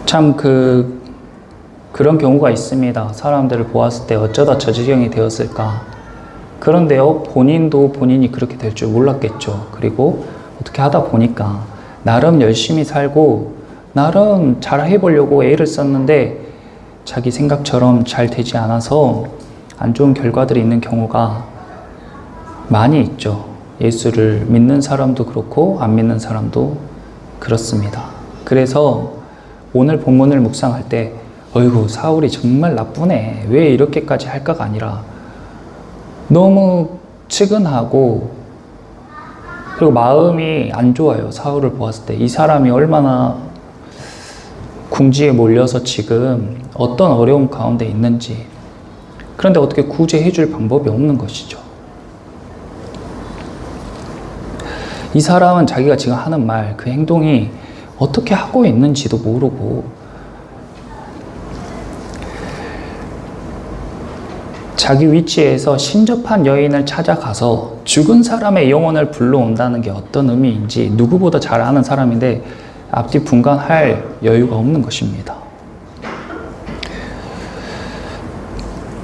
참 그런 경우가 있습니다. 사람들을 보았을 때 어쩌다 저 지경이 되었을까. 그런데요, 본인도 본인이 그렇게 될 줄 몰랐겠죠. 그리고 어떻게 하다 보니까 나름 열심히 살고 나름 잘 해보려고 애를 썼는데 자기 생각처럼 잘 되지 않아서 안 좋은 결과들이 있는 경우가 많이 있죠. 예수를 믿는 사람도 그렇고 안 믿는 사람도 그렇습니다. 그래서 오늘 본문을 묵상할 때 어이구, 사울이 정말 나쁘네, 왜 이렇게까지 할까가 아니라 너무 측은하고 그리고 마음이 안 좋아요. 사울을 보았을 때 이 사람이 얼마나 궁지에 몰려서 지금 어떤 어려움 가운데 있는지, 그런데 어떻게 구제해 줄 방법이 없는 것이죠. 이 사람은 자기가 지금 하는 말, 그 행동이 어떻게 하고 있는지도 모르고 자기 위치에서 신접한 여인을 찾아가서 죽은 사람의 영혼을 불러온다는 게 어떤 의미인지 누구보다 잘 아는 사람인데 앞뒤 분간할 여유가 없는 것입니다.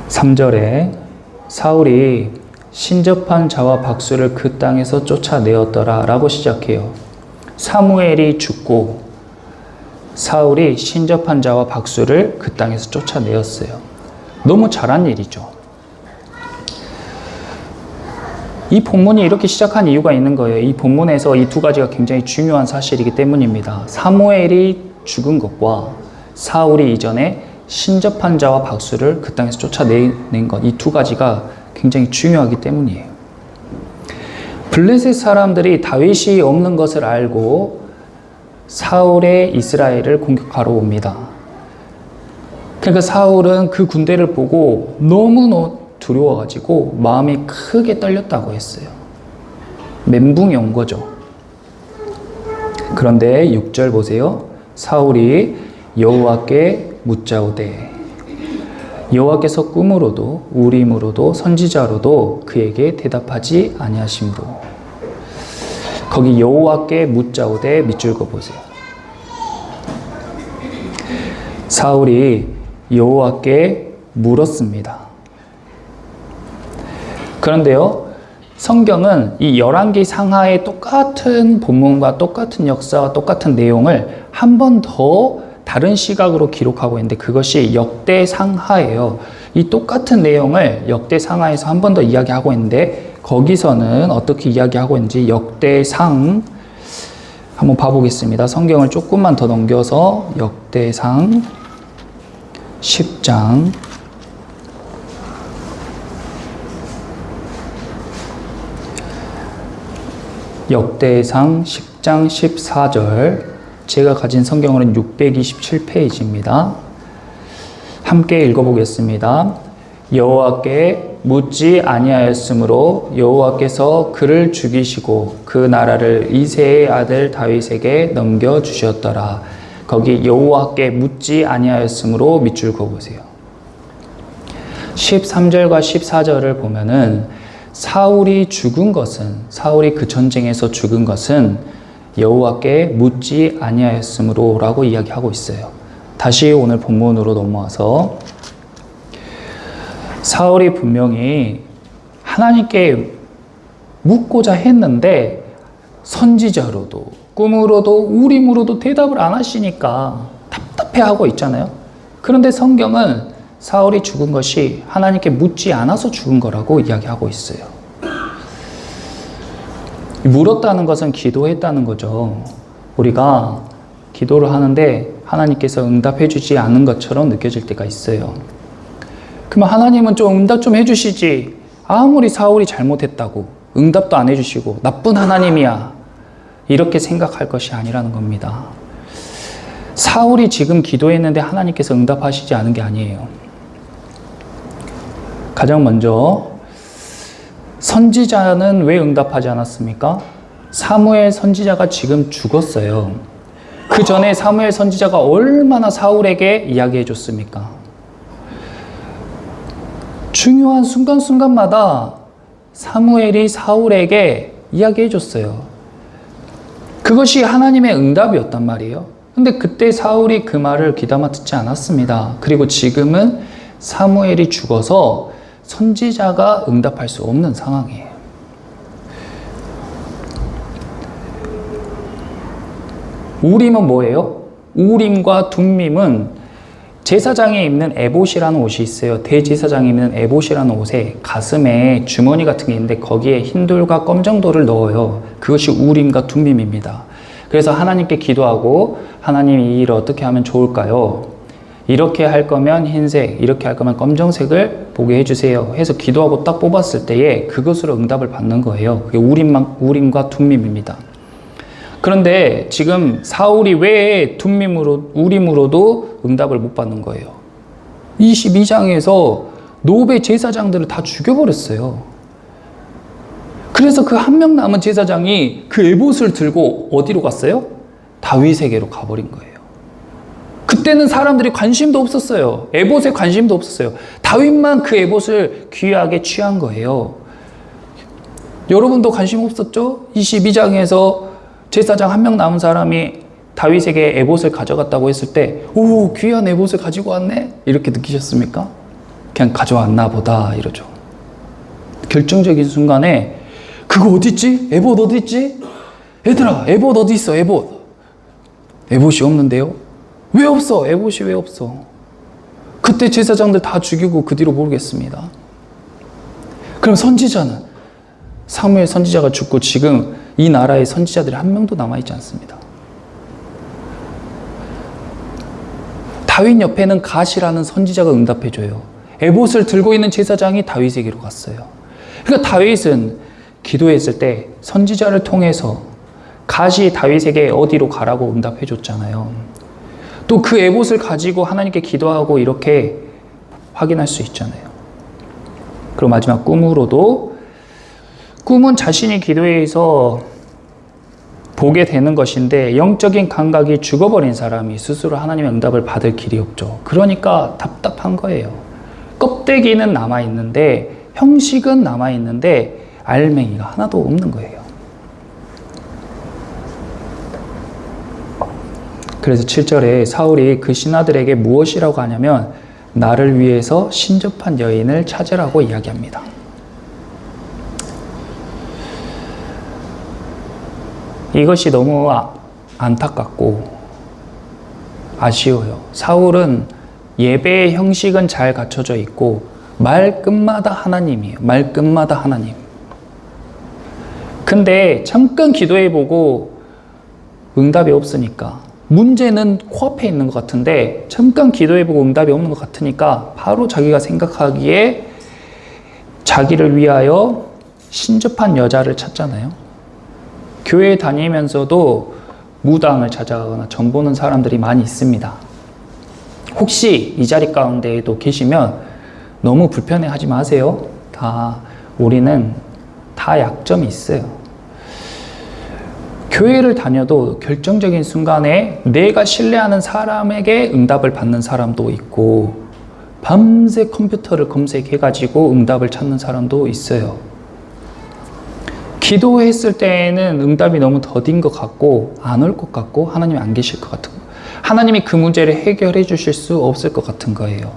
3절에 사울이 신접한 자와 박수를 그 땅에서 쫓아내었더라 라고 시작해요. 사무엘이 죽고 사울이 신접한 자와 박수를 그 땅에서 쫓아내었어요. 너무 잘한 일이죠. 이 본문이 이렇게 시작한 이유가 있는 거예요. 이 본문에서 이 두 가지가 굉장히 중요한 사실이기 때문입니다. 사무엘이 죽은 것과 사울이 이전에 신접한 자와 박수를 그 땅에서 쫓아낸 것, 이 두 가지가 굉장히 중요하기 때문이에요. 블레셋 사람들이 다윗이 없는 것을 알고 사울의 이스라엘을 공격하러 옵니다. 그러니까 사울은 그 군대를 보고 너무 두려워가지고 마음이 크게 떨렸다고 했어요. 멘붕이 온 거죠. 그런데 6절 보세요. 사울이 여호와께 묻자오되 여호와께서 꿈으로도 우림으로도 선지자로도 그에게 대답하지 아니하심으로. 거기 여호와께 묻자오되 밑줄 그어보세요. 사울이 여호와께 물었습니다. 그런데요, 성경은 이 열왕기 상하의 똑같은 본문과 똑같은 역사와 똑같은 내용을 한 번 더 다른 시각으로 기록하고 있는데 그것이 역대상하예요. 이 똑같은 내용을 역대상하에서 한 번 더 이야기하고 있는데 거기서는 어떻게 이야기하고 있는지 역대상 한번 봐보겠습니다. 성경을 조금만 더 넘겨서 역대상 10장 역대상 10장 14절, 제가 가진 성경으로는 627페이지입니다. 함께 읽어보겠습니다. 여호와께 묻지 아니하였으므로 여호와께서 그를 죽이시고 그 나라를 이새의 아들 다윗에게 넘겨주셨더라. 거기 여호와께 묻지 아니하였으므로 밑줄 그어보세요. 13절과 14절을 보면은 사울이 그 전쟁에서 죽은 것은 여호와께 묻지 아니하였으므로 라고 이야기하고 있어요. 다시 오늘 본문으로 넘어와서 사울이 분명히 하나님께 묻고자 했는데 선지자로도 꿈으로도 우림으로도 대답을 안 하시니까 답답해하고 있잖아요. 그런데 성경은 사울이 죽은 것이 하나님께 묻지 않아서 죽은 거라고 이야기하고 있어요. 물었다는 것은 기도했다는 거죠. 우리가 기도를 하는데 하나님께서 응답해 주지 않는 것처럼 느껴질 때가 있어요. 그러면 하나님은 좀 응답 좀 해주시지, 아무리 사울이 잘못했다고 응답도 안 해주시고 나쁜 하나님이야, 이렇게 생각할 것이 아니라는 겁니다. 사울이 지금 기도했는데 하나님께서 응답하시지 않은 게 아니에요. 가장 먼저 선지자는 왜 응답하지 않았습니까? 사무엘 선지자가 지금 죽었어요. 그 전에 사무엘 선지자가 얼마나 사울에게 이야기해 줬습니까? 중요한 순간순간마다 사무엘이 사울에게 이야기해 줬어요. 그것이 하나님의 응답이었단 말이에요. 근데 그때 사울이 그 말을 귀담아 듣지 않았습니다. 그리고 지금은 사무엘이 죽어서 선지자가 응답할 수 없는 상황이에요. 우림은 뭐예요? 우림과 둠밈은 제사장이 입는 에봇이라는 옷이 있어요. 대제사장이 입는 에봇이라는 옷에 가슴에 주머니 같은 게 있는데 거기에 흰돌과 검정돌을 넣어요. 그것이 우림과 둠밈입니다. 그래서 하나님께 기도하고 하나님 이 일을 어떻게 하면 좋을까요? 이렇게 할 거면 흰색, 이렇게 할 거면 검정색을 보게 해주세요. 해서 기도하고 딱 뽑았을 때에 그것으로 응답을 받는 거예요. 그게 우림과 둠밈입니다. 그런데 지금 사울이 왜 우림으로도 응답을 못 받는 거예요? 22장에서 노베 제사장들을 다 죽여버렸어요. 그래서 그 한 명 남은 제사장이 그 에봇을 들고 어디로 갔어요? 다윗에게로 가버린 거예요. 그때는 사람들이 관심도 없었어요. 에봇에 관심도 없었어요. 다윗만 그 에봇을 귀하게 취한 거예요. 여러분도 관심 없었죠? 22장에서 제사장 한 명 남은 사람이 다윗에게 에봇을 가져갔다고 했을 때, 오, 귀한 에봇을 가지고 왔네? 이렇게 느끼셨습니까? 그냥 가져왔나 보다 이러죠. 결정적인 순간에 그거 어디 있지? 에봇 어디 있지? 얘들아, 에봇 어디 있어? 에봇. 에봇이 없는데요? 왜 없어? 에봇이 왜 없어? 그때 제사장들 다 죽이고 그 뒤로 모르겠습니다. 그럼 선지자는? 사무엘 선지자가 죽고 지금 이 나라의 선지자들이 한 명도 남아있지 않습니다. 다윗 옆에는 갓이라는 선지자가 응답해줘요. 에봇을 들고 있는 제사장이 다윗에게로 갔어요. 그러니까 다윗은 기도했을 때 선지자를 통해서 갓이 다윗에게 어디로 가라고 응답해줬잖아요. 또 그 에봇을 가지고 하나님께 기도하고 이렇게 확인할 수 있잖아요. 그리고 마지막 꿈으로도, 꿈은 자신이 기도해서 보게 되는 것인데 영적인 감각이 죽어버린 사람이 스스로 하나님의 응답을 받을 길이 없죠. 그러니까 답답한 거예요. 껍데기는 남아있는데 형식은 남아있는데 알맹이가 하나도 없는 거예요. 그래서 7절에 사울이 그 신하들에게 무엇이라고 하냐면 나를 위해서 신접한 여인을 찾으라고 이야기합니다. 이것이 너무 안타깝고 아쉬워요. 사울은 예배의 형식은 잘 갖춰져 있고 말끝마다 하나님이에요. 말끝마다 하나님. 근데 잠깐 기도해보고 응답이 없으니까, 문제는 코앞에 있는 것 같은데 잠깐 기도해보고 응답이 없는 것 같으니까 바로 자기가 생각하기에 자기를 위하여 신접한 여자를 찾잖아요. 교회 다니면서도 무당을 찾아가거나 점 보는 사람들이 많이 있습니다. 혹시 이 자리 가운데에도 계시면 너무 불편해하지 마세요. 우리는 다 약점이 있어요. 교회를 다녀도 결정적인 순간에 내가 신뢰하는 사람에게 응답을 받는 사람도 있고 밤새 컴퓨터를 검색해가지고 응답을 찾는 사람도 있어요. 기도했을 때에는 응답이 너무 더딘 것 같고 안 올 것 같고 하나님이 안 계실 것 같은 거, 하나님이 그 문제를 해결해 주실 수 없을 것 같은 거예요.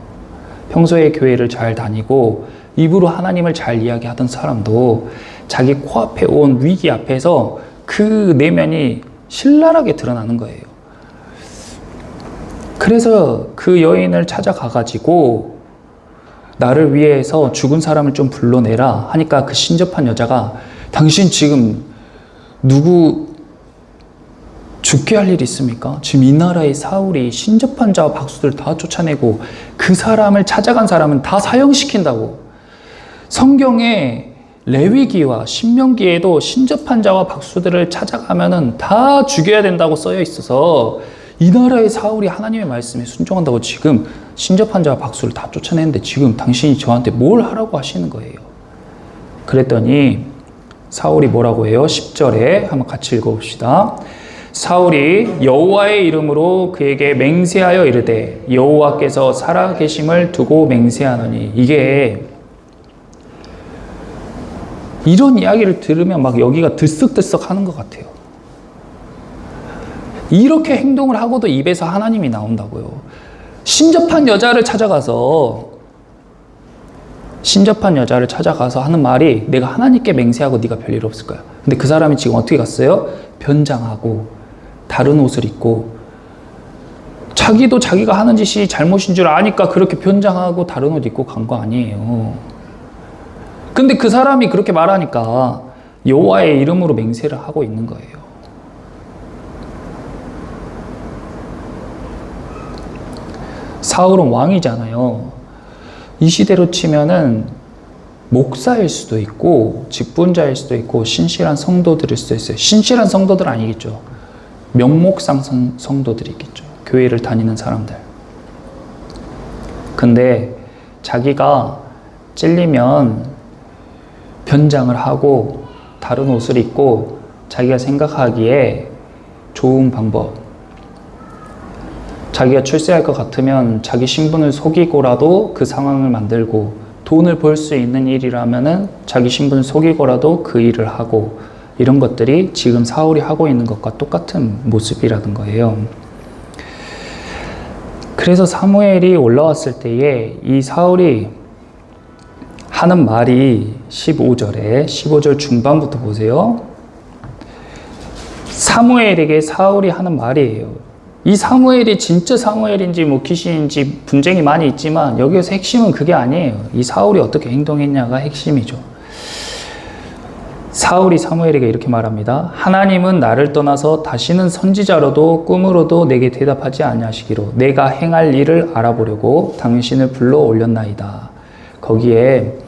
평소에 교회를 잘 다니고 입으로 하나님을 잘 이야기하던 사람도 자기 코앞에 온 위기 앞에서 그 내면이 신랄하게 드러나는 거예요. 그래서 그 여인을 찾아가가지고 나를 위해서 죽은 사람을 좀 불러내라 하니까 그 신접한 여자가 당신 지금 누구 죽게 할 일이 있습니까? 지금 이 나라의 사울이 신접한 자와 박수들 다 쫓아내고 그 사람을 찾아간 사람은 다 사형시킨다고. 성경에 레위기와 신명기에도 신접한 자와 박수들을 찾아가면은 다 죽여야 된다고 써여 있어서 이 나라의 사울이 하나님의 말씀에 순종한다고 지금 신접한 자와 박수를 다 쫓아내는데 지금 당신이 저한테 뭘 하라고 하시는 거예요. 그랬더니 사울이 뭐라고 해요? 10절에 한번 같이 읽어봅시다. 사울이 여호와의 이름으로 그에게 맹세하여 이르되 여호와께서 살아계심을 두고 맹세하노니. 이게 이런 이야기를 들으면 막 여기가 들썩들썩 하는 것 같아요. 이렇게 행동을 하고도 입에서 하나님이 나온다고요. 신접한 여자를 찾아가서 하는 말이 내가 하나님께 맹세하고 네가 별일 없을 거야. 근데 그 사람이 지금 어떻게 갔어요? 변장하고 다른 옷을 입고 자기도 자기가 하는 짓이 잘못인 줄 아니까 그렇게 변장하고 다른 옷 입고 간 거 아니에요. 근데 그 사람이 그렇게 말하니까 여호와의 이름으로 맹세를 하고 있는 거예요. 사울은 왕이잖아요. 이 시대로 치면은 목사일 수도 있고 직분자일 수도 있고 신실한 성도들일 수도 있어요. 신실한 성도들 아니겠죠. 명목상 성도들이겠죠. 교회를 다니는 사람들. 근데 자기가 찔리면 변장을 하고 다른 옷을 입고 자기가 생각하기에 좋은 방법, 자기가 출세할 것 같으면 자기 신분을 속이고라도 그 상황을 만들고, 돈을 벌 수 있는 일이라면은 자기 신분을 속이고라도 그 일을 하고, 이런 것들이 지금 사울이 하고 있는 것과 똑같은 모습이라는 거예요. 그래서 사무엘이 올라왔을 때에 이 사울이 하는 말이 15절 중반부터 보세요. 사무엘에게 사울이 하는 말이에요. 이 사무엘이 진짜 사무엘인지 뭐 귀신인지 분쟁이 많이 있지만 여기에서 핵심은 그게 아니에요. 이 사울이 어떻게 행동했냐가 핵심이죠. 사울이 사무엘에게 이렇게 말합니다. 하나님은 나를 떠나서 다시는 선지자로도 꿈으로도 내게 대답하지 아니하시기로 내가 행할 일을 알아보려고 당신을 불러 올렸나이다. 거기에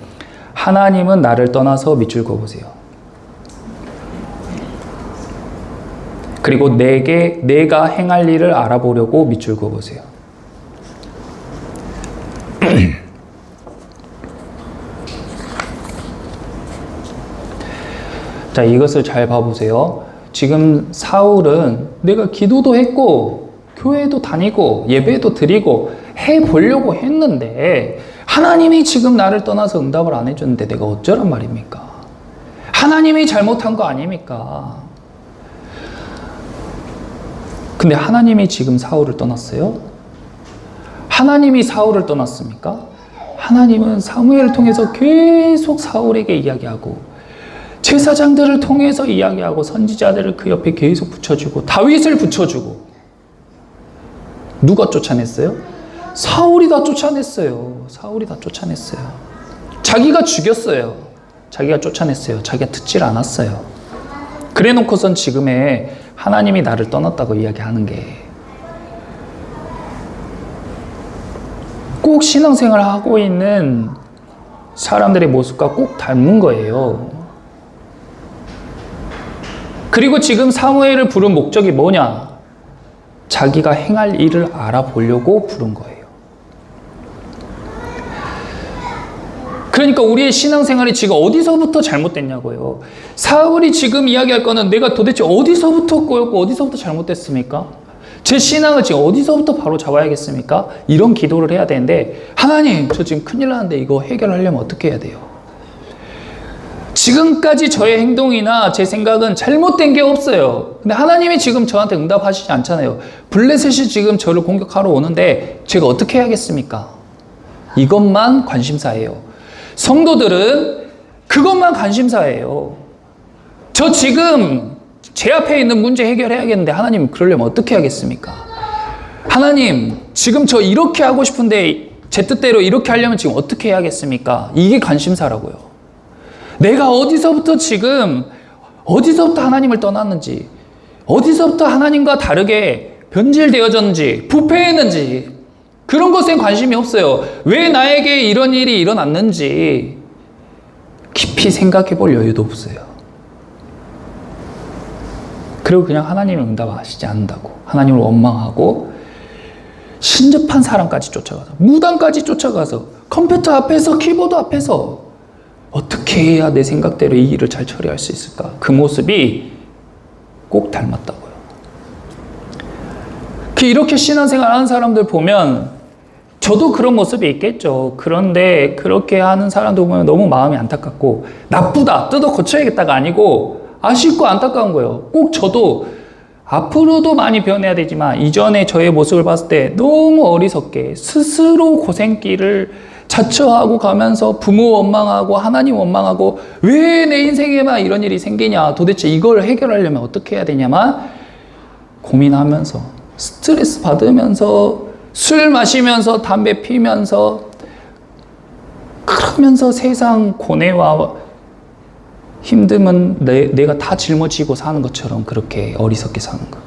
하나님은 나를 떠나서 밑줄 그어보세요. 그리고 내가 행할 일을 알아보려고 밑줄 그어보세요. 자, 이것을 잘 봐보세요. 지금 사울은 내가 기도도 했고 교회도 다니고 예배도 드리고 해보려고 했는데 하나님이 지금 나를 떠나서 응답을 안 해줬는데 내가 어쩌란 말입니까? 하나님이 잘못한 거 아닙니까? 근데 하나님이 지금 사울을 떠났어요? 하나님이 사울을 떠났습니까? 하나님은 사무엘을 통해서 계속 사울에게 이야기하고 제사장들을 통해서 이야기하고 선지자들을 그 옆에 계속 붙여주고 다윗을 붙여주고. 누가 쫓아냈어요? 사울이 다 쫓아냈어요. 사울이 다 쫓아냈어요. 자기가 죽였어요. 자기가 쫓아냈어요. 자기가 듣질 않았어요. 그래 놓고선 지금의 하나님이 나를 떠났다고 이야기하는 게 꼭 신앙생활을 하고 있는 사람들의 모습과 꼭 닮은 거예요. 그리고 지금 사무엘을 부른 목적이 뭐냐? 자기가 행할 일을 알아보려고 부른 거예요. 그러니까 우리의 신앙생활이 지금 어디서부터 잘못됐냐고요. 사울이 지금 이야기할 거는 내가 도대체 어디서부터 꼬였고 어디서부터 잘못됐습니까? 제 신앙을 지금 어디서부터 바로 잡아야겠습니까? 이런 기도를 해야 되는데, 하나님 저 지금 큰일 나는데 이거 해결하려면 어떻게 해야 돼요? 지금까지 저의 행동이나 제 생각은 잘못된 게 없어요. 근데 하나님이 지금 저한테 응답하시지 않잖아요. 블레셋이 지금 저를 공격하러 오는데 제가 어떻게 해야겠습니까? 이것만 관심사예요. 성도들은 그것만 관심사예요. 저 지금 제 앞에 있는 문제 해결해야겠는데 하나님 그러려면 어떻게 하겠습니까? 하나님 지금 저 이렇게 하고 싶은데 제 뜻대로 이렇게 하려면 지금 어떻게 해야겠습니까? 이게 관심사라고요. 내가 어디서부터 하나님을 떠났는지, 어디서부터 하나님과 다르게 변질되어졌는지, 부패했는지, 그런 것엔 관심이 없어요. 왜 나에게 이런 일이 일어났는지 깊이 생각해 볼 여유도 없어요. 그리고 그냥 하나님을 응답하시지 않는다고 하나님을 원망하고 신접한 사람까지 쫓아가서, 무당까지 쫓아가서, 컴퓨터 앞에서, 키보드 앞에서 어떻게 해야 내 생각대로 이 일을 잘 처리할 수 있을까? 그 모습이 꼭 닮았다고요. 이렇게 신앙생활 하는 사람들 보면 저도 그런 모습이 있겠죠. 그런데 그렇게 하는 사람들 보면 너무 마음이 안타깝고, 나쁘다, 뜯어 고쳐야겠다가 아니고 아쉽고 안타까운 거예요. 꼭 저도 앞으로도 많이 변해야 되지만 이전에 저의 모습을 봤을 때 너무 어리석게 스스로 고생길을 자처하고 가면서 부모 원망하고 하나님 원망하고 왜 내 인생에만 이런 일이 생기냐, 도대체 이걸 해결하려면 어떻게 해야 되냐만 고민하면서 스트레스 받으면서 술 마시면서 담배 피면서 그러면서 세상 고뇌와 힘듦은 내가 다 짊어지고 사는 것처럼 그렇게 어리석게 사는 거.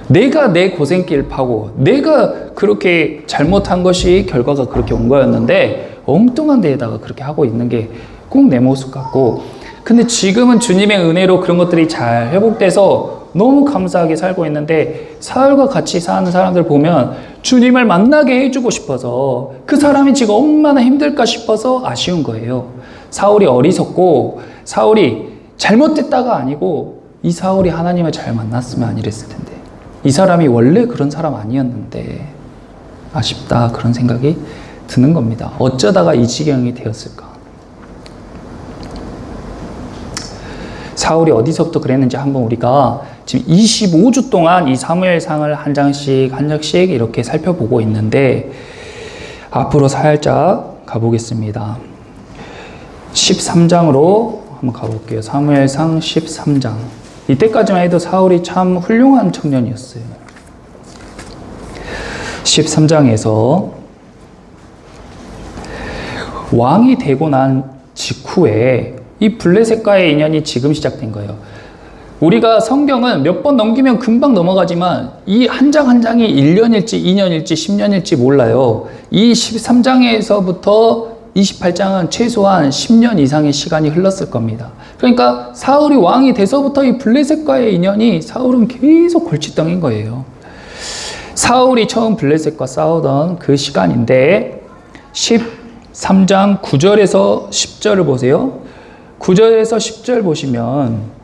내가 내 고생길 파고 내가 그렇게 잘못한 것이 결과가 그렇게 온 거였는데 엉뚱한 데에다가 그렇게 하고 있는 게 꼭 내 모습 같고, 근데 지금은 주님의 은혜로 그런 것들이 잘 회복돼서 너무 감사하게 살고 있는데 사울과 같이 사는 사람들 보면 주님을 만나게 해주고 싶어서 그 사람이 지금 얼마나 힘들까 싶어서 아쉬운 거예요. 사울이 어리석고 사울이 잘못됐다가 아니고 이 사울이 하나님을 잘 만났으면 안 이랬을 텐데, 이 사람이 원래 그런 사람 아니었는데 아쉽다, 그런 생각이 드는 겁니다. 어쩌다가 이 지경이 되었을까? 사울이 어디서부터 그랬는지 한번 우리가 지금 25주 동안 이 사무엘상을 한 장씩 한 장씩 이렇게 살펴보고 있는데 앞으로 살짝 가보겠습니다. 13장으로 한번 가볼게요. 사무엘상 13장. 이때까지만 해도 사울이 참 훌륭한 청년이었어요. 13장에서 왕이 되고 난 직후에 이 블레셋과의 인연이 지금 시작된 거예요. 우리가 성경은 몇 번 넘기면 금방 넘어가지만 이 한 장 한 장이 1년일지 2년일지 10년일지 몰라요. 이 13장에서부터 28장은 최소한 10년 이상의 시간이 흘렀을 겁니다. 그러니까 사울이 왕이 돼서부터 이 블레셋과의 인연이 사울은 계속 골칫덩인 거예요. 사울이 처음 블레셋과 싸우던 그 시간인데 13장 9절에서 10절을 보세요. 9절에서 10절 보시면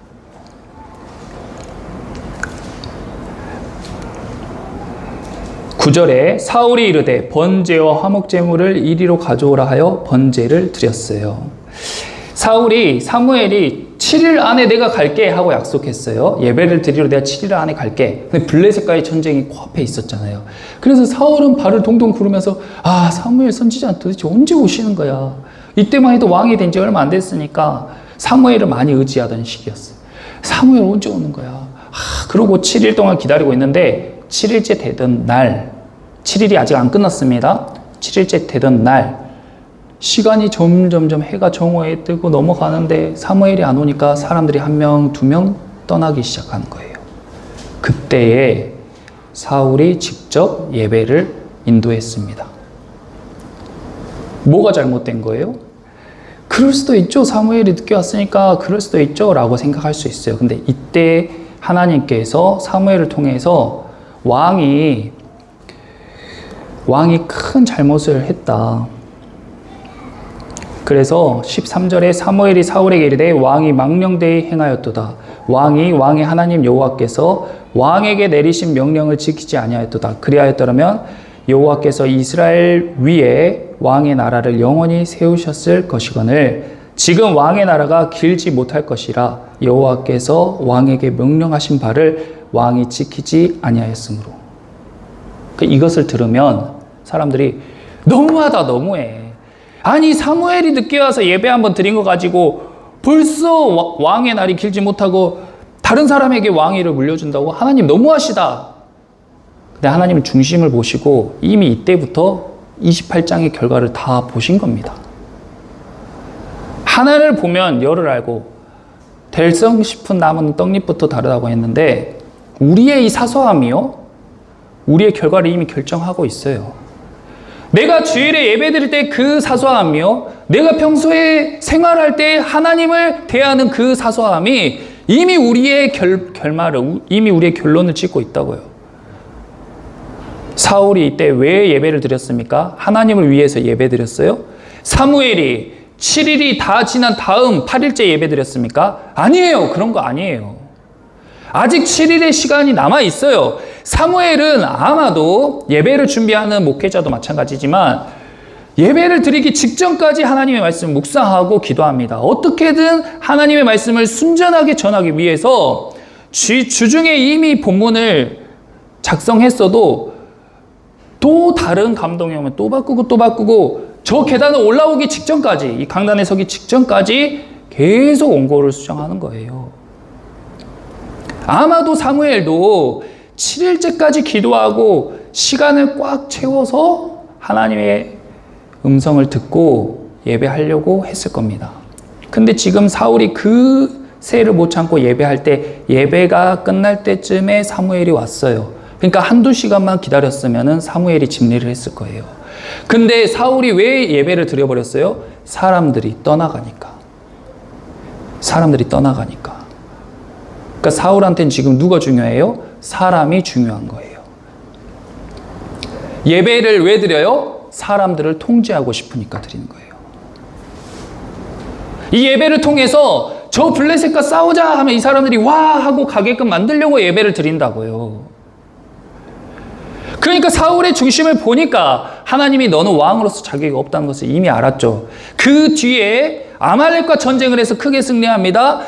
구절에 사울이 이르되 번제와 화목제물을 이리로 가져오라 하여 번제를 드렸어요. 사무엘이 7일 안에 내가 갈게 하고 약속했어요. 예배를 드리러 내가 7일 안에 갈게. 근데 블레셋과의 전쟁이 코앞에 있었잖아요. 그래서 사울은 발을 동동 구르면서 사무엘 선지자는 도대체 언제 오시는 거야. 이때만 해도 왕이 된 지 얼마 안 됐으니까 사무엘을 많이 의지하던 시기였어요. 사무엘 언제 오는 거야. 그러고 7일 동안 기다리고 있는데 7일째 되던 날, 7일이 아직 안 끝났습니다. 7일째 되던 날 시간이 점점점 해가 정오에 뜨고 넘어가는데 사무엘이 안 오니까 사람들이 1명, 2명 떠나기 시작하는 거예요. 그때에 사울이 직접 예배를 인도했습니다. 뭐가 잘못된 거예요? 그럴 수도 있죠. 사무엘이 늦게 왔으니까 그럴 수도 있죠 라고 생각할 수 있어요. 근데 이때 하나님께서 사무엘을 통해서 왕이 큰 잘못을 했다. 그래서 13절에 사무엘이 사울에게 이르되 왕이 망령되이 행하였도다. 왕의 하나님 여호와께서 왕에게 내리신 명령을 지키지 아니하였도다. 그리하였더라면 여호와께서 이스라엘 위에 왕의 나라를 영원히 세우셨을 것이거늘 지금 왕의 나라가 길지 못할 것이라 여호와께서 왕에게 명령하신 바를 왕이 지키지 아니하였으므로. 이것을 들으면 사람들이 너무하다, 너무해. 아니 사무엘이 늦게 와서 예배 한번 드린 거 가지고 벌써 왕의 날이 길지 못하고 다른 사람에게 왕위를 물려준다고? 하나님 너무하시다. 근데 하나님은 중심을 보시고 이미 이때부터 28장의 결과를 다 보신 겁니다. 하나를 보면 열을 알고 될성 싶은 나무는 떡잎부터 다르다고 했는데 우리의 이 사소함이요, 우리의 결과를 이미 결정하고 있어요. 내가 주일에 예배드릴 때 그 사소함이요, 내가 평소에 생활할 때 하나님을 대하는 그 사소함이 이미 우리의 결말을, 이미 우리의 결론을 찍고 있다고요. 사울이 이때 왜 예배를 드렸습니까? 하나님을 위해서 예배 드렸어요? 사무엘이 7일이 다 지난 다음 8일째 예배 드렸습니까? 아니에요. 그런 거 아니에요. 아직 7일의 시간이 남아 있어요. 사무엘은 아마도 예배를 준비하는 목회자도 마찬가지지만 예배를 드리기 직전까지 하나님의 말씀을 묵상하고 기도합니다. 어떻게든 하나님의 말씀을 순전하게 전하기 위해서 주중에 이미 본문을 작성했어도 또 다른 감동이 오면 또 바꾸고 저 계단을 올라오기 직전까지, 이 강단에 서기 직전까지 계속 원고를 수정하는 거예요. 아마도 사무엘도 7일째까지 기도하고 시간을 꽉 채워서 하나님의 음성을 듣고 예배하려고 했을 겁니다. 근데 지금 사울이 그 세를 못 참고 예배할 때, 예배가 끝날 때쯤에 사무엘이 왔어요. 그러니까 한두 시간만 기다렸으면 사무엘이 집례를 했을 거예요. 근데 사울이 왜 예배를 드려버렸어요? 사람들이 떠나가니까. 그러니까 사울한테는 지금 누가 중요해요? 사람이 중요한 거예요. 예배를 왜 드려요? 사람들을 통제하고 싶으니까 드리는 거예요. 이 예배를 통해서 저 블레셋과 싸우자 하면 이 사람들이 와 하고 가게끔 만들려고 예배를 드린다고요. 그러니까 사울의 중심을 보니까 하나님이 너는 왕으로서 자격이 없다는 것을 이미 알았죠. 그 뒤에 아말렉과 전쟁을 해서 크게 승리합니다.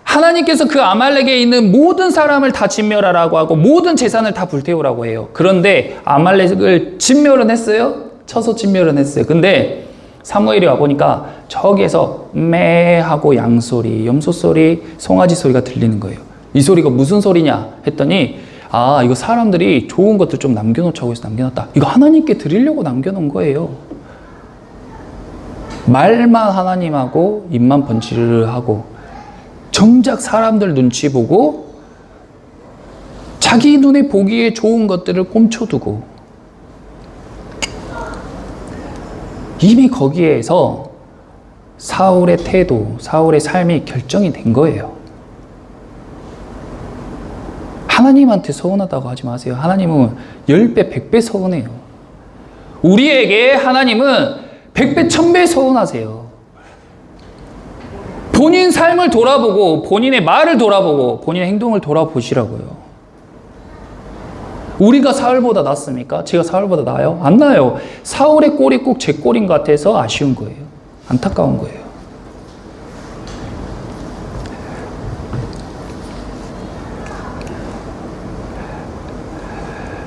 하나님께서 그 아말렉에 있는 모든 사람을 다 진멸하라고 하고 모든 재산을 다 불태우라고 해요. 그런데 아말렉을 진멸은 했어요. 쳐서 진멸은 했어요. 근데 사무엘이 와보니까 저기에서 매 하고 양소리, 염소소리, 송아지 소리가 들리는 거예요. 이 소리가 무슨 소리냐 했더니 이거 사람들이 좋은 것들 좀 남겨놓자고 해서 남겨놨다. 이거 하나님께 드리려고 남겨놓은 거예요. 말만 하나님하고 입만 번지르르하고 정작 사람들 눈치 보고 자기 눈에 보기에 좋은 것들을 꼼쳐두고 이미 거기에서 사울의 태도, 사울의 삶이 결정이 된 거예요. 하나님한테 서운하다고 하지 마세요. 하나님은 10배, 100배 서운해요. 우리에게 하나님은 100배, 1000배 서운하세요. 본인 삶을 돌아보고 본인의 말을 돌아보고 본인의 행동을 돌아보시라고요. 우리가 사울보다 낫습니까? 제가 사울보다 나아요? 안 나아요. 사울의 꼴이 꼭 제 꼴인 것 같아서 아쉬운 거예요. 안타까운 거예요.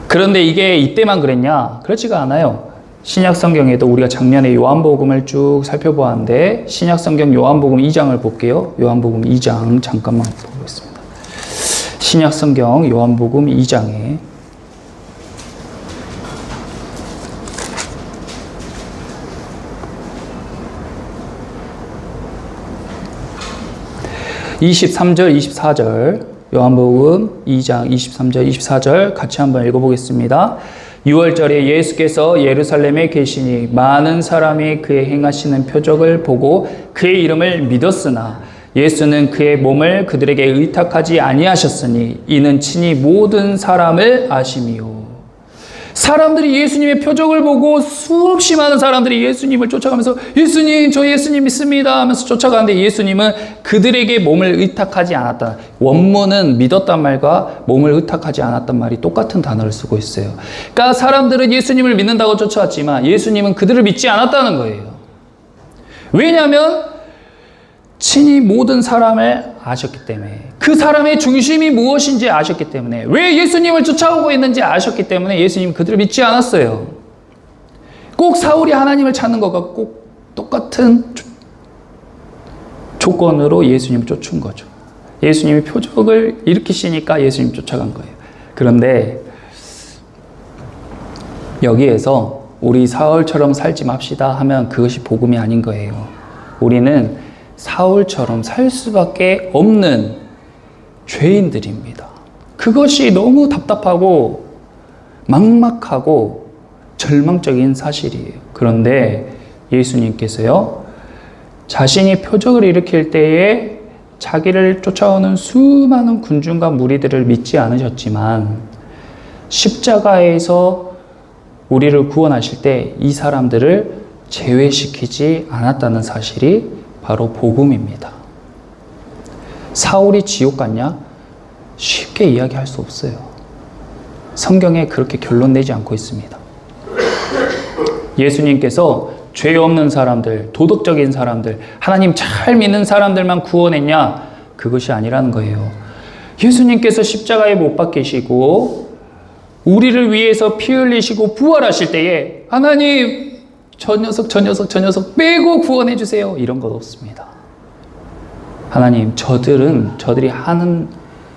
그런데 이게 이때만 그랬냐? 그렇지가 않아요. 신약 성경에도 우리가 작년에 요한복음을 쭉 살펴보았는데 신약 성경 요한복음 2장을 볼게요. 요한복음 2장 잠깐만 보겠습니다. 신약 성경 요한복음 2장에 23절, 24절 요한복음 2장 23절, 24절 같이 한번 읽어보겠습니다. 6월절에 예수께서 예루살렘에 계시니 많은 사람이 그의 행하시는 표적을 보고 그의 이름을 믿었으나 예수는 그의 몸을 그들에게 의탁하지 아니하셨으니 이는 친히 모든 사람을 아심이요. 사람들이 예수님의 표적을 보고 수없이 많은 사람들이 예수님을 쫓아가면서 예수님, 저 예수님 믿습니다 하면서 쫓아가는데 예수님은 그들에게 몸을 의탁하지 않았다. 원문은 믿었단 말과 몸을 의탁하지 않았단 말이 똑같은 단어를 쓰고 있어요. 그러니까 사람들은 예수님을 믿는다고 쫓아왔지만 예수님은 그들을 믿지 않았다는 거예요. 왜냐하면 친히 모든 사람을 아셨기 때문에, 그 사람의 중심이 무엇인지 아셨기 때문에, 왜 예수님을 쫓아오고 있는지 아셨기 때문에 예수님 그들을 믿지 않았어요. 꼭 사울이 하나님을 찾는 것과 꼭 똑같은 조건으로 예수님을 쫓은 거죠. 예수님이 표적을 일으키시니까 예수님 쫓아간 거예요. 그런데 여기에서 우리 사울처럼 살지 맙시다 하면 그것이 복음이 아닌 거예요. 우리는 사울처럼 살 수밖에 없는 죄인들입니다. 그것이 너무 답답하고 막막하고 절망적인 사실이에요. 그런데 예수님께서요, 자신이 표적을 일으킬 때에 자기를 쫓아오는 수많은 군중과 무리들을 믿지 않으셨지만 십자가에서 우리를 구원하실 때 이 사람들을 제외시키지 않았다는 사실이 바로 복음입니다. 사울이 지옥 갔냐? 쉽게 이야기할 수 없어요. 성경에 그렇게 결론 내지 않고 있습니다. 예수님께서 죄 없는 사람들, 도덕적인 사람들, 하나님 잘 믿는 사람들만 구원했냐? 그것이 아니라는 거예요. 예수님께서 십자가에 못 박히시고 우리를 위해서 피 흘리시고 부활하실 때에 하나님 저 녀석 빼고 구원해 주세요. 이런 것 없습니다. 하나님, 저들이 하는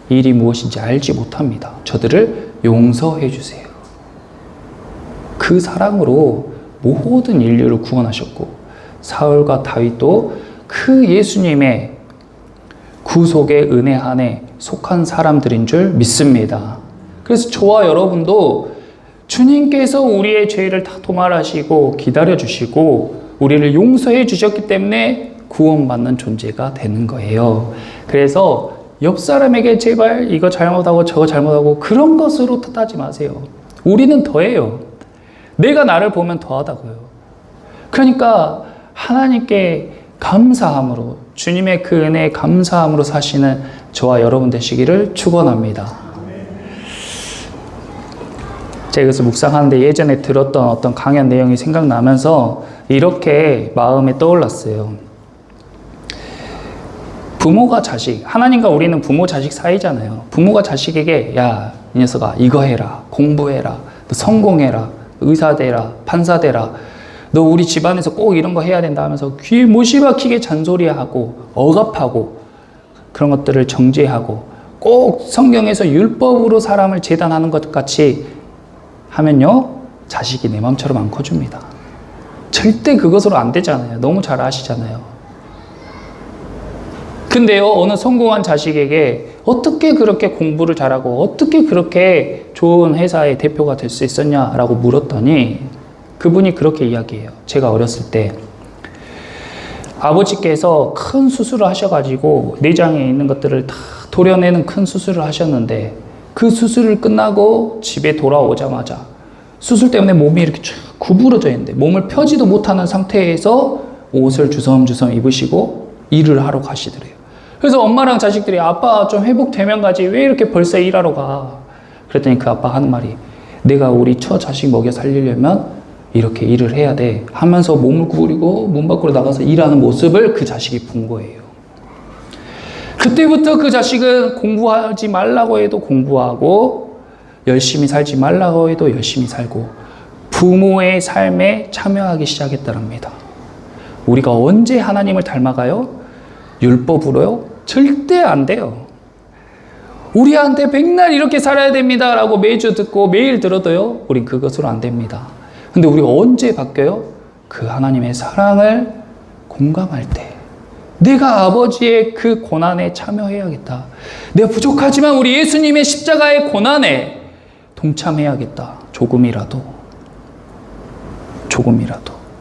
일이 무엇인지 알지 못합니다. 저들을 용서해 주세요. 그 사랑으로 모든 인류를 구원하셨고 사울과 다윗도 그 예수님의 구속의 은혜 안에 속한 사람들인 줄 믿습니다. 그래서 저와 여러분도 주님께서 우리의 죄를 다 도말하시고 기다려주시고 우리를 용서해 주셨기 때문에 구원받는 존재가 되는 거예요. 그래서 옆 사람에게 제발 이거 잘못하고 저거 잘못하고 그런 것으로 탓하지 마세요. 우리는 더해요. 내가 나를 보면 더하다고요. 그러니까 하나님께 감사함으로, 주님의 그 은혜에 감사함으로 사시는 저와 여러분 되시기를 축원합니다. 제가 그래서 묵상하는데 예전에 들었던 어떤 강연 내용이 생각나면서 이렇게 마음에 떠올랐어요. 부모가 자식, 하나님과 우리는 부모 자식 사이잖아요. 부모가 자식에게 야, 이 녀석아 이거 해라, 공부해라, 너 성공해라, 의사 되라, 판사 되라, 너 우리 집안에서 꼭 이런 거 해야 된다 하면서 귀에 못이 박히게 잔소리하고 억압하고 그런 것들을 정죄하고 꼭 성경에서 율법으로 사람을 재단하는 것 같이 하면요, 자식이 내 마음처럼 안 커줍니다. 절대 그것으로 안 되잖아요. 너무 잘 아시잖아요. 근데요, 어느 성공한 자식에게 어떻게 그렇게 공부를 잘하고 어떻게 그렇게 좋은 회사의 대표가 될 수 있었냐라고 물었더니 그분이 그렇게 이야기해요. 제가 어렸을 때 아버지께서 큰 수술을 하셔가지고 내장에 있는 것들을 다 도려내는 큰 수술을 하셨는데 그 수술을 끝나고 집에 돌아오자마자 수술 때문에 몸이 이렇게 쫙 구부러져 있는데 몸을 펴지도 못하는 상태에서 옷을 주섬주섬 입으시고 일을 하러 가시더래요. 그래서 엄마랑 자식들이 아빠 좀 회복되면 가지 왜 이렇게 벌써 일하러 가? 그랬더니 그 아빠 하는 말이 내가 우리 처 자식 먹여 살리려면 이렇게 일을 해야 돼 하면서 몸을 구부리고 문 밖으로 나가서 일하는 모습을 그 자식이 본 거예요. 그때부터 그 자식은 공부하지 말라고 해도 공부하고 열심히 살지 말라고 해도 열심히 살고 부모의 삶에 참여하기 시작했다랍니다. 우리가 언제 하나님을 닮아가요? 율법으로요? 절대 안 돼요. 우리한테 백날 이렇게 살아야 됩니다 라고 매주 듣고 매일 들어도요, 우린 그것으로 안 됩니다. 근데 우리가 언제 바뀌어요? 그 하나님의 사랑을 공감할 때 내가 아버지의 그 고난에 참여해야겠다. 내가 부족하지만 우리 예수님의 십자가의 고난에 동참해야겠다. 조금이라도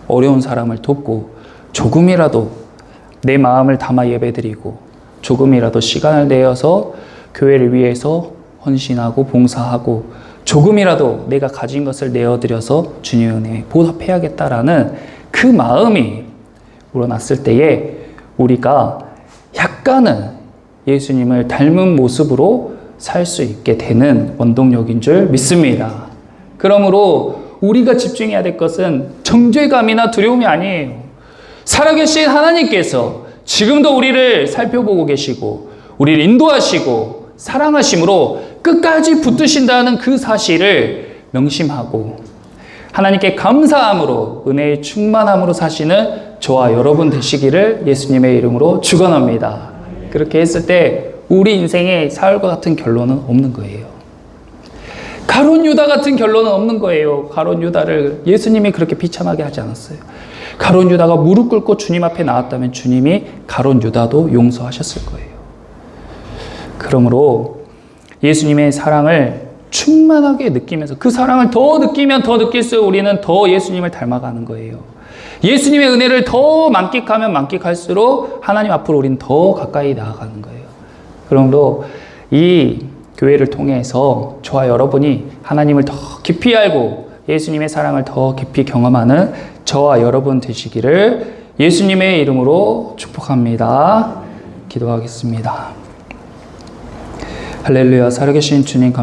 어려운 사람을 돕고 조금이라도 내 마음을 담아 예배드리고 조금이라도 시간을 내어서 교회를 위해서 헌신하고 봉사하고 조금이라도 내가 가진 것을 내어드려서 주님의 은혜에 보답해야겠다라는 그 마음이 우러났을 때에 우리가 약간은 예수님을 닮은 모습으로 살 수 있게 되는 원동력인 줄 믿습니다. 그러므로 우리가 집중해야 될 것은 정죄감이나 두려움이 아니에요. 살아계신 하나님께서 지금도 우리를 살펴보고 계시고 우리를 인도하시고 사랑하심으로 끝까지 붙드신다는 그 사실을 명심하고 하나님께 감사함으로 은혜의 충만함으로 사시는 저와 여러분 되시기를 예수님의 이름으로 축원합니다. 그렇게 했을 때 우리 인생에 사울과 같은 결론은 없는 거예요. 가룟 유다 같은 결론은 없는 거예요. 가룟 유다를 예수님이 그렇게 비참하게 하지 않았어요. 가룟 유다가 무릎 꿇고 주님 앞에 나왔다면 주님이 가룟 유다도 용서하셨을 거예요. 그러므로 예수님의 사랑을 충만하게 느끼면서 그 사랑을 더 느끼면 더 느낄수록 우리는 더 예수님을 닮아가는 거예요. 예수님의 은혜를 더 만끽하면 만끽할수록 하나님 앞으로 우리는 더 가까이 나아가는 거예요. 그러므로 이 교회를 통해서 저와 여러분이 하나님을 더 깊이 알고 예수님의 사랑을 더 깊이 경험하는 저와 여러분 되시기를 예수님의 이름으로 축복합니다. 기도하겠습니다. 할렐루야. 살아계신 주님 감사합니다.